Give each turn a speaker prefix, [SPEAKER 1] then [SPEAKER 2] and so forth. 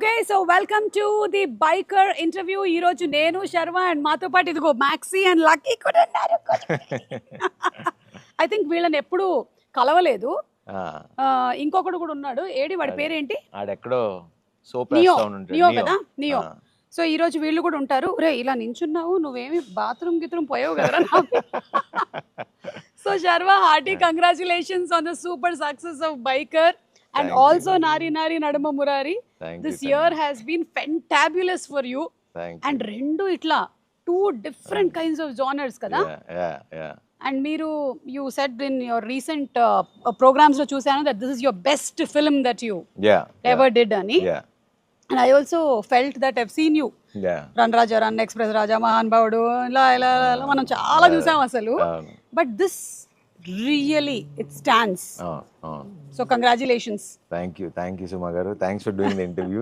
[SPEAKER 1] Okay so welcome to the biker interview. ఈ రోజు నేను శర్మ అండ్ మాతో పాటు ఇదిగో మ్యాక్సీ అండ్ లక్కీ కూడా ఉన్నారు. ఐ థింక్ వీళ్ళని ఎప్పుడు కలవలేదు. ఇంకొకడు కూడా ఉన్నాడు, ఏడి వాడి పేరేంటి?
[SPEAKER 2] ఆడెక్కడో
[SPEAKER 1] నియో. నియో కదా, నియో. సో ఈ రోజు వీళ్ళు కూడా ఉంటారు. రే ఇలా నించున్నావు, నువ్వేమి బాత్రూమ్ గిత్రూమ్ పోయావు కదా. So Sharma, hearty congratulations on the super success of biker. And also Nari Nari Nadama Murari. This year has been fantabulous for you. And rendu itla two different kinds of genres kada.
[SPEAKER 2] Yeah.
[SPEAKER 1] And Miru, you said in your recent programs lo chusanu that this is your best film that you ever did ani. And I also felt that I've seen you. Run Raja, Run Express Raja, Mahan Baudu, la manam chaala chusam asalu. But this really, it stands. So congratulations.
[SPEAKER 2] Thank you Suma garu. Thanks for doing the interview.